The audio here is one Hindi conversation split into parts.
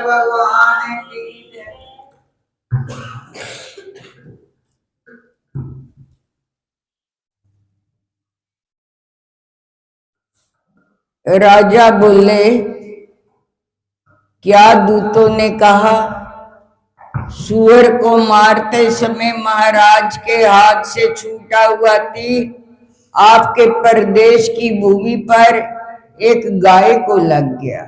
भगवान की जय। राजा बोले, क्या दूतों ने कहा? सूअर को मारते समय महाराज के हाथ से छूटा हुआ तीर आपके प्रदेश की भूमि पर एक गाय को लग गया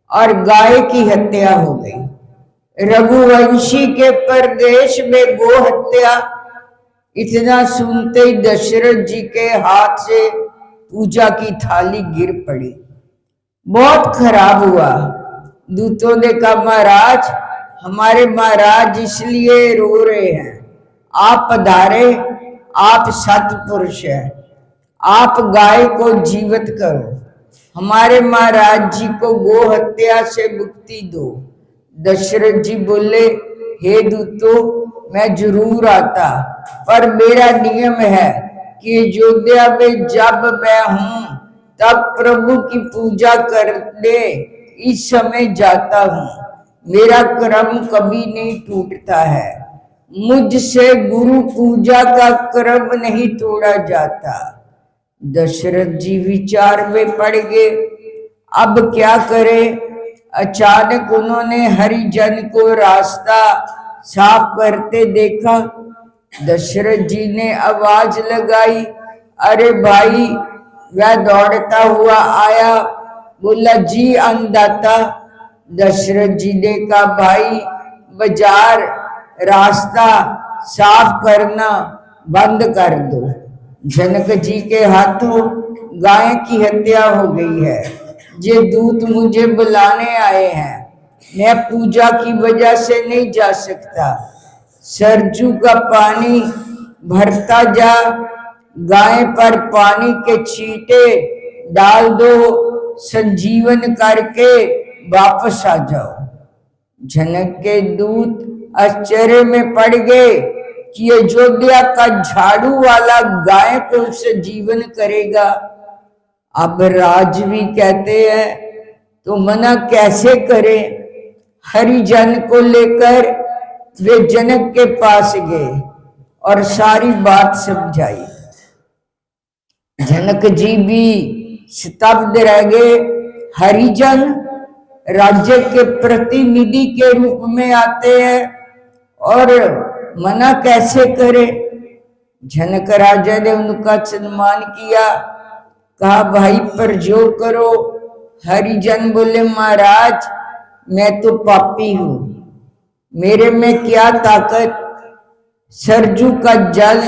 और गाय की हत्या हो गई। रघुवंशी के प्रदेश में गो हत्या, इतना सुनते ही दशरथ जी के हाथ से पूजा की थाली गिर पड़ी। बहुत खराब हुआ। दूतों ने कहा, महाराज, हमारे महाराज इसलिए रो रहे हैं, आप पधारे, आप सत्पुरुष हैं, आप गाय को जीवित करो, हमारे महाराज जी को गो हत्या से मुक्ति दो। दशरथ जी बोले, हे दूतों, मैं जरूर आता, पर मेरा नियम है कि अयोध्या में जब मैं हूं तब प्रभु की पूजा करने इस समय जाता हूं। मेरा क्रम कभी नहीं टूटता है, मुझसे गुरु पूजा का क्रम नहीं तोड़ा जाता। दशरथ जी विचार में पड़ गए, अब क्या करें। अचानक उन्होंने हरिजन को रास्ता साफ करते देखा। दशरथ जी ने आवाज लगाई, अरे भाई। वह दौड़ता हुआ आया, बोला, जी अन्नदाता। दशरथ जी ने कहा, भाई, बाजार रास्ता साफ करना बंद कर दो। जनक जी के हाथों गाय की हत्या हो गई है। ये दूत मुझे बुलाने आए हैं, मैं पूजा की वजह से नहीं जा सकता। सरजू का पानी भरता जा, गाय पर पानी के छींटे डाल दो, संजीवन करके वापस आ जाओ। जनक के दूत आश्चर्य में पड़ गए कि अयोध्या का झाड़ू वाला गाय को से जीवन करेगा। अब राजवी कहते हैं तो मना कैसे करें। हरिजन को लेकर वे जनक के पास गए और सारी बात समझाई। जनक जी भी स्तब्ध रह गए। हरिजन राज्य के प्रतिनिधि के रूप में आते हैं और मना कैसे करे। जनक राजा ने उनका सम्मान किया, कहा, भाई पर जो करो। हरिजन बोले, महाराज, मैं तो पापी हूं, मेरे में क्या ताकत। सरजू का जल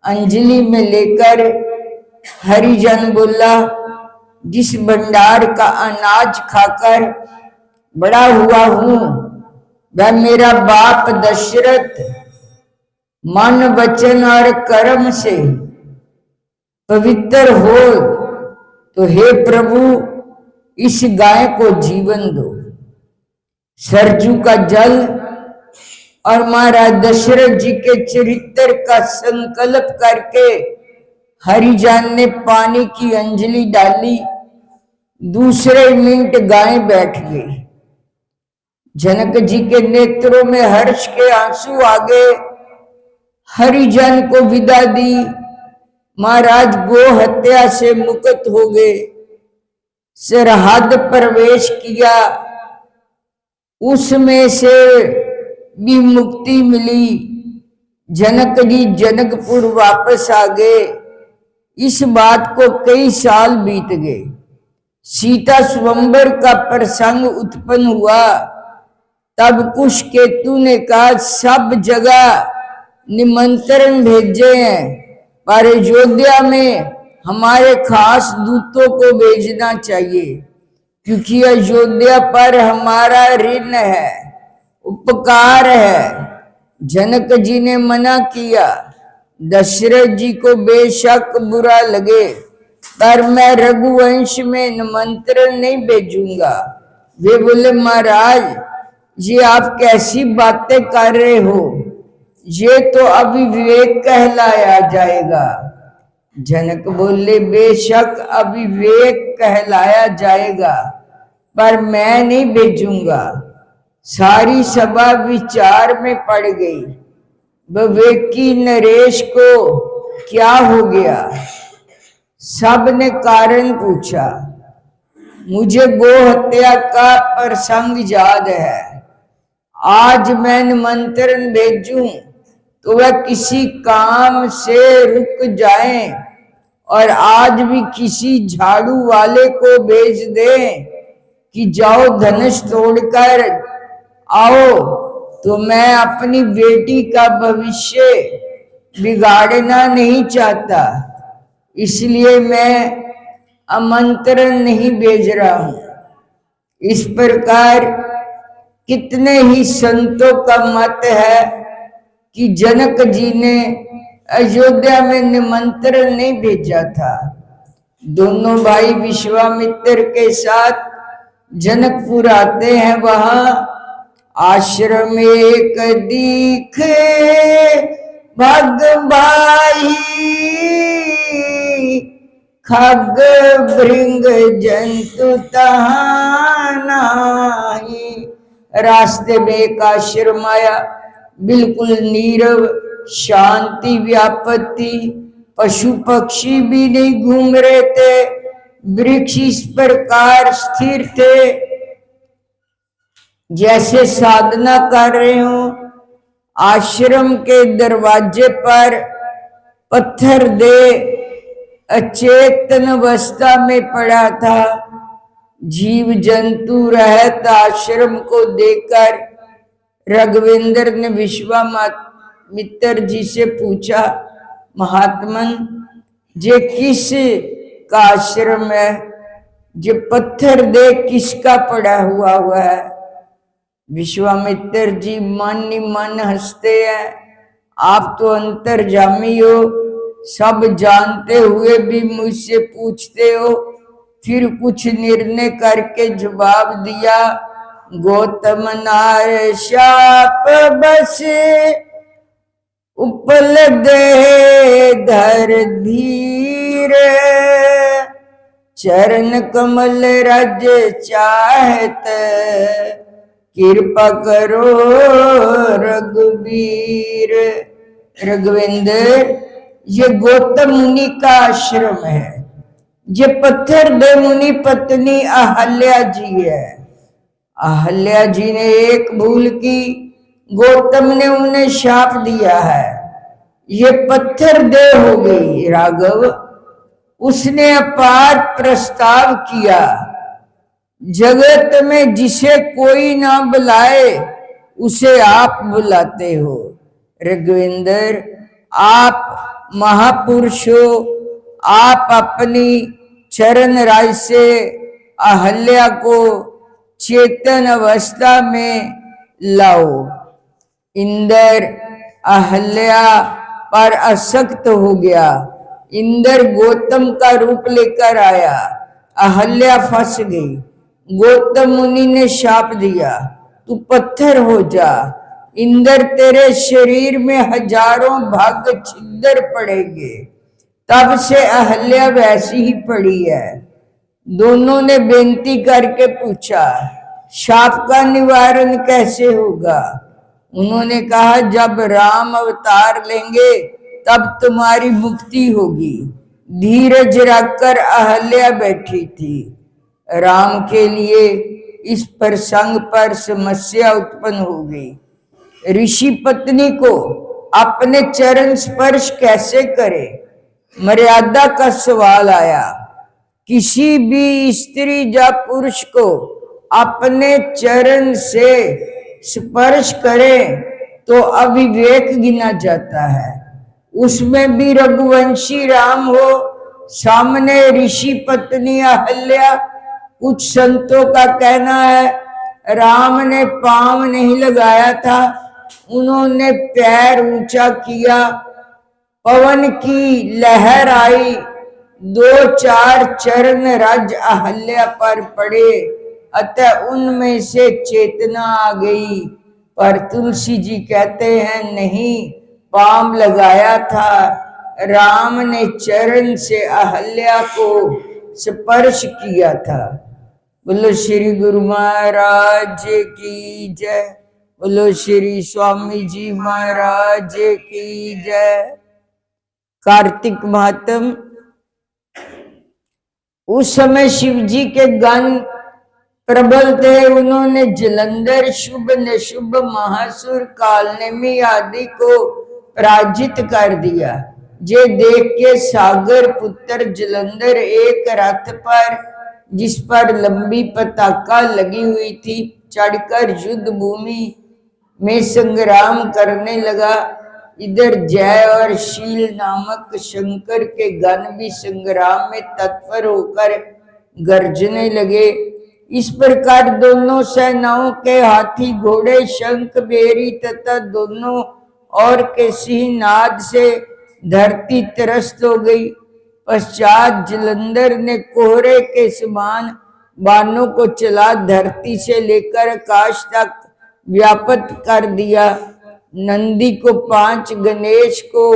अंजलि में लेकर हरिजन बोला, जिस भंडार का अनाज खाकर बड़ा हुआ हूं, वह मेरा बाप दशरथ मन वचन और कर्म से पवित्र हो, तो हे प्रभु, इस गाय को जीवन दो। सरजू का जल और महाराज दशरथ जी के चरित्र का संकल्प करके हरिजन ने पानी की अंजलि डाली। दूसरे मिनट गाय बैठ गई। जनक जी के नेत्रों में हर्ष के आंसू आ गए। हरिजन को विदा दी। महाराज गो हत्या से मुक्त हो गए, सरहद प्रवेश किया, उसमें से भी मुक्ति मिली। जनक जी जनकपुर वापस आ गए। इस बात को कई साल बीत गए। सीता स्वयंवर का प्रसंग उत्पन्न हुआ। तब कुशकेतु ने कहा, सब जगह निमंत्रण भेजे हैं, पर अयोध्या में हमारे खास दूतों को भेजना चाहिए, क्योंकि अयोध्या पर हमारा ऋण है, उपकार है। जनक जी ने मना किया। दशरथ जी को बेशक बुरा लगे, पर मैं रघुवंश में निमंत्रण नहीं भेजूंगा। वे बोले, महाराज, ये आप कैसी बातें कर रहे हो, ये तो अविवेक कहलाया जाएगा। जनक बोले, बेशक अविवेक कहलाया जाएगा, पर मैं नहीं भेजूंगा। सारी सभा विचार में पड़ गई। विवेकी नरेश को क्या हो गया? सब ने कारण पूछा। मुझे गो हत्या का प्रसंग याद है। आज मैं निमंत्रण भेजूं तो वह किसी काम से रुक जाएं, और आज भी किसी झाड़ू वाले को भेज दें कि जाओ धनुष तोड़कर आओ, तो मैं अपनी बेटी का भविष्य बिगाड़ना नहीं चाहता, इसलिए मैं आमंत्रण नहीं भेज रहा हूं। इस प्रकार कितने ही संतों का मत है कि जनक जी ने अयोध्या में निमंत्रण नहीं भेजा था। दोनों भाई विश्वामित्र के साथ जनकपुर आते हैं। वहां आश्रम एक दिखे भग भाई, खग भृंग जंतु तहां नाही। रास्ते में एक आश्रम आया, बिल्कुल नीरव, शांति व्यापती, पशु पक्षी भी नहीं घूम रहे थे, वृक्ष इस प्रकार स्थिर थे जैसे साधना कर रहे हो। आश्रम के दरवाजे पर पत्थर दे अचेतन अवस्था में पड़ा था। जीव जंतु रहत आश्रम को देखकर रघुवेंद्र ने विश्वामित्र जी से पूछा, महात्मन ये किस का आश्रम है? ये पत्थर दे किसका पड़ा हुआ है? विश्वामित्र जी मन ही मन हंसते हैं। आप तो अंतर्यामी हो, सब जानते हुए भी मुझसे पूछते हो। फिर कुछ निर्णय करके जवाब दिया, गौतम नार शाप बस उपल दे धर धीर, चरण कमल रज चाहत, कृपा करो रघुवीर। रघुवेंद्र, ये गौतम मुनि का आश्रम है। ये पत्थर दे मुनि पत्नी अहल्या जी है। अहल्या जी ने एक भूल की, गौतम ने उन्हें शाप दिया है। ये पत्थर दे हो गई। राघव, उसने अपार प्रस्ताव किया, जगत में जिसे कोई ना बुलाए उसे आप बुलाते हो। रघुवेंद्र, आप महापुरुष हो, आप अपनी चरण राय से अहल्या को चेतन अवस्था में लाओ। इंद्र अहल्या पर आसक्त हो गया। इंद्र गौतम का रूप लेकर आया। अहल्या फंस गई। गौतम मुनि ने शाप दिया, तू पत्थर हो जा। इंद्र, तेरे शरीर में हजारों भाग छिद्र पड़ेंगे। तब से अहल्या वैसी ही पड़ी है। दोनों ने बेनती करके पूछा, शाप का निवारण कैसे होगा? उन्होंने कहा, जब राम अवतार लेंगे तब तुम्हारी मुक्ति होगी। धीरज रखकर अहल्या बैठी थी। राम के लिए इस प्रसंग पर समस्या उत्पन्न हो गई। ऋषि पत्नी को अपने चरण स्पर्श कैसे करे? मर्यादा का सवाल आया। किसी भी स्त्री या पुरुष को अपने चरण से स्पर्श करे तो अविवेक गिना जाता है। उसमें भी रघुवंशी राम हो, सामने ऋषि पत्नी अहल्या। कुछ संतों का कहना है राम ने पांव नहीं लगाया था, उन्होंने पैर ऊंचा किया, पवन की लहर आई, दो चार चरण रज अहल्या पर पड़े, अतः उनमें से चेतना आ गई। पर तुलसी जी कहते हैं नहीं, पांव लगाया था। राम ने चरण से अहल्या को स्पर्श किया था। बोलो श्री गुरु महाराज की जय। बोलो श्री स्वामी जी महाराज की जय। कार्तिक महात्म। उस समय शिव जी के गान प्रबल थे। उन्होंने जलंधर, शुभ निशुभ, महासुर, कालनेमी आदि को पराजित कर दिया। जे देख के सागर पुत्र जलंधर एक रथ पर, जिस पर लंबी पताका लगी हुई थी, चढ़कर युद्ध भूमि में संग्राम करने लगा। इधर जय और शील नामक शंकर के गण भी संग्राम में तत्पर होकर गर्जने लगे। इस प्रकार दोनों सेनाओं के हाथी, घोड़े, शंख, बेरी तथा दोनों और के सिंहनाद से धरती त्रस्त हो गई। पश्चात जलंधर ने कोहरे के समान बाणों को चला धरती से लेकर आकाश तक व्याप्त कर दिया। नंदी को 5, गणेश को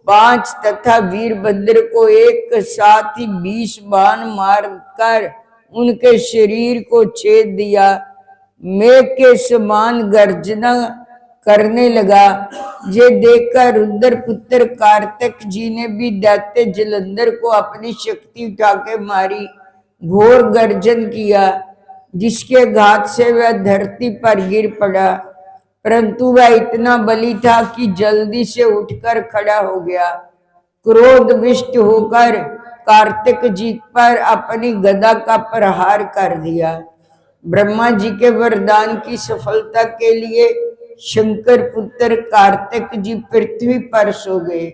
5 तथा वीरभद्र को एक साथ ही 20 बाण मारकर उनके शरीर को छेद दिया। मेघ के समान गर्जना करने लगा। ये देखकर रुद्रपुत्र कार्तिक जी ने भी दैत्य जलंधर को अपनी शक्ति उठा के मारी, घोर गर्जन किया, जिसके घात से वह धरती पर गिर पड़ा। परंतु वह इतना बली था कि जल्दी से उठकर खड़ा हो गया। क्रोध विष्ट होकर कार्तिक जी पर अपनी गदा का प्रहार कर दिया। ब्रह्मा जी के वरदान की सफलता के लिए शंकर पुत्र कार्तिक जी पृथ्वी पर सो गए।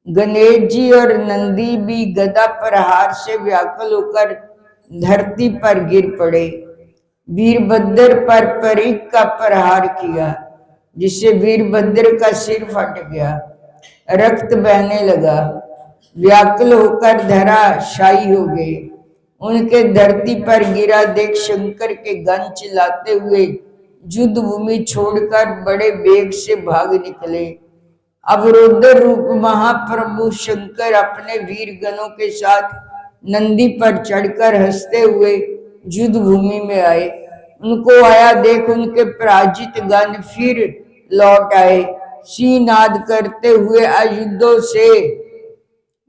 गणेश जी और नंदी भी गदा प्रहार से व्याकुल होकर धरती पर गिर पड़े। वीरभद्र पर परीक का प्रहार किया, जिससे वीरभद्र का सिर फट गया, रक्त बहने लगा। व्याकुल होकर धराशायी हो गए। उनके धरती पर गिरा देख शंकर के गण चिल्लाते हुए युद्ध भूमि छोड़कर बड़े वेग से भाग निकले। अब रुद्र रूप महाप्रभु शंकर अपने वीर गणों के साथ नंदी पर चढ़कर हंसते हुए युद्ध भूमि में आए। उनको आया देख उनके पराजित गण फिर लौट आए। सिंहनाद करते हुए अयुद्धों से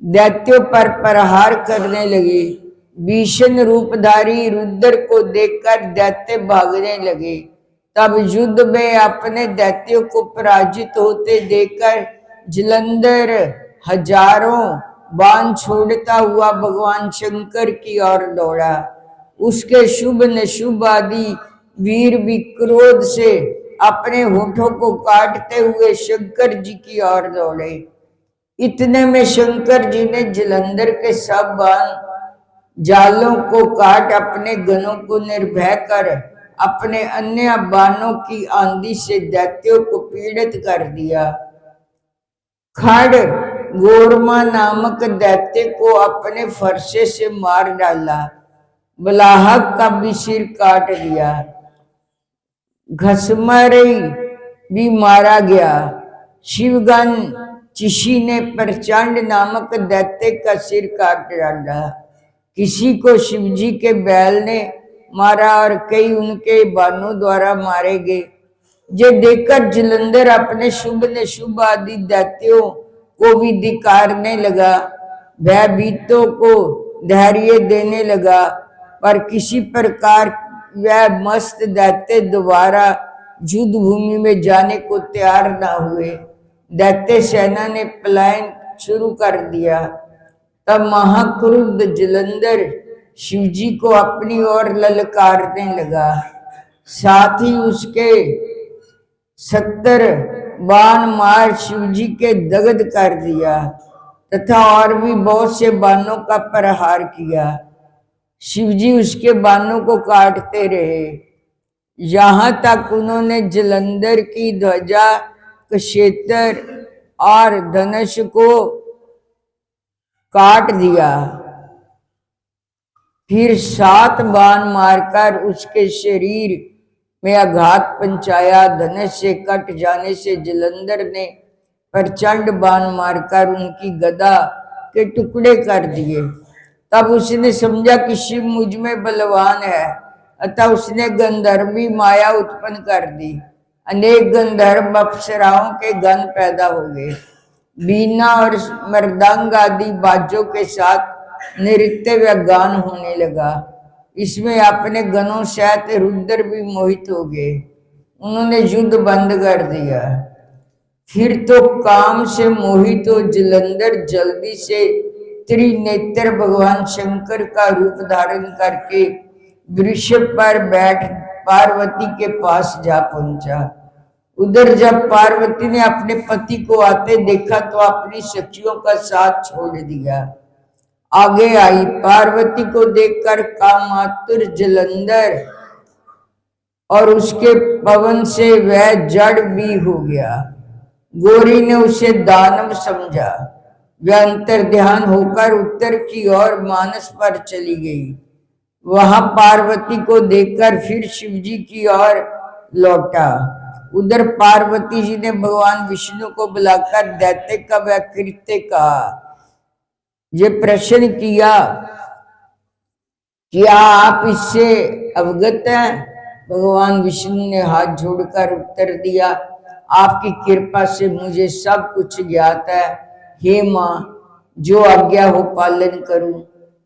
दैत्यों पर प्रहार करने लगे। भीषण रूपधारी रुद्र को देखकर दैत्य भागने लगे। तब युद्ध में अपने दैत्यों को पराजित होते देखकर जलंधर हजारों बाण छोड़ता हुआ भगवान शंकर की ओर दौड़ा। उसके शुभ निशुभ आदि वीर भी क्रोध से अपने होठों को काटते हुए शंकर जी की ओर दौड़े। इतने में शंकर जी ने जलंधर के सब बाण जालों को काट अपने गणों को निर्भय कर अपने अन्य बाणों की आंधी से दैत्यों को पीड़ित कर दिया। खड़ गोरमा नामक दैत्य को अपने फरसे से मार डाला। बलाहक का भी सिर काट दिया। घसमरई भी मारा गया। शिवगण चिशी ने प्रचंड नामक दैत्य का सिर काट डाला। किसी को शिवजी के बैल ने मारा और कई उनके बाणों द्वारा मारे गए। ये देखकर जलंधर अपने शुभ निशुभ आदि दैत्यों को भी धिक्कारने लगा। भयभीतों को धैर्य देने लगा, पर किसी प्रकार वह मस्त दैत्य दोबारा युद्ध भूमि में जाने को तैयार न हुए। दैत्य सेना ने पलायन शुरू कर दिया। तब महाक्रुद्ध जलंधर शिवजी को अपनी ओर ललकारने लगा। साथ ही उसके 70 बाण मार शिवजी के दग्ध कर दिया तथा और भी बहुत से बाणों का प्रहार किया। शिवजी उसके बाणों को काटते रहे, यहाँ तक उन्होंने जलंधर की ध्वजा, क्षेत्र और धनुष को काट दिया। फिर 7 बाण मारकर उसके शरीर में आघात पहुंचाया। धनुष से कट जाने से जलंधर ने प्रचंड बाण मारकर उनकी गदा के टुकड़े कर दिए तब उसने समझा कि शिव मुझ में बलवान है, अतः उसने गंधर्वी माया उत्पन्न कर दी। अनेक गंधर्व अप्सराओं के गण पैदा हो गए। बीना और मृदंग आदि बाजों के साथ नृत्य व गान होने लगा। इसमें अपने गणों सहित रुद्र भी मोहित हो गए। उन्होंने युद्ध बंद कर दिया। फिर तो काम से मोहित हो जलंधर जल्दी से त्रिनेत्र भगवान शंकर का रूप धारण करके वृषभ पर बैठ पार्वती के पास जा पहुंचा। उधर जब पार्वती ने अपने पति को आते देखा तो अपनी सखियों का साथ छोड़ दिया, आगे आई। पार्वती को देखकर कामातुर जलंधर और उसके पवन से वह जड़ भी हो गया। गोरी ने उसे दानव समझा। वह अंतर ध्यान होकर उत्तर की ओर मानस पर चली गई। वहां पार्वती को देखकर फिर शिवजी की ओर लौटा। उधर पार्वती जी ने भगवान विष्णु को बुलाकर दैत्य का वह कृत्य कहा। ये प्रश्न किया, क्या आप इससे अवगत हैं? भगवान विष्णु ने हाथ जोड़कर उत्तर दिया, आपकी कृपा से मुझे सब कुछ ज्ञात है। हे माँ, जो आज्ञा हो पालन करूं।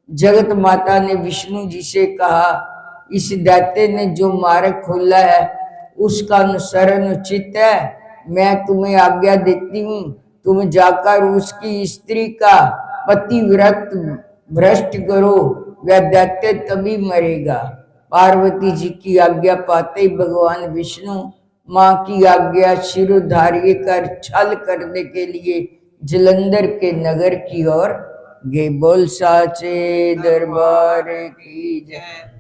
जगत माता ने विष्णु जी से कहा, इस दैत्य ने जो मार्ग खोला है उसका अनुसरण उचित है। मैं तुम्हें आज्ञा देती हूँ, तुम जाकर उसकी स्त्री का पतिव्रत भ्रष्ट करो, वह दैत्य तभी मरेगा। पार्वती जी की आज्ञा पाते ही भगवान विष्णु माँ की आज्ञा शिरोधार्य कर छल करने के लिए जलंधर के नगर की ओर गए। बोल साचे दरबार की जय।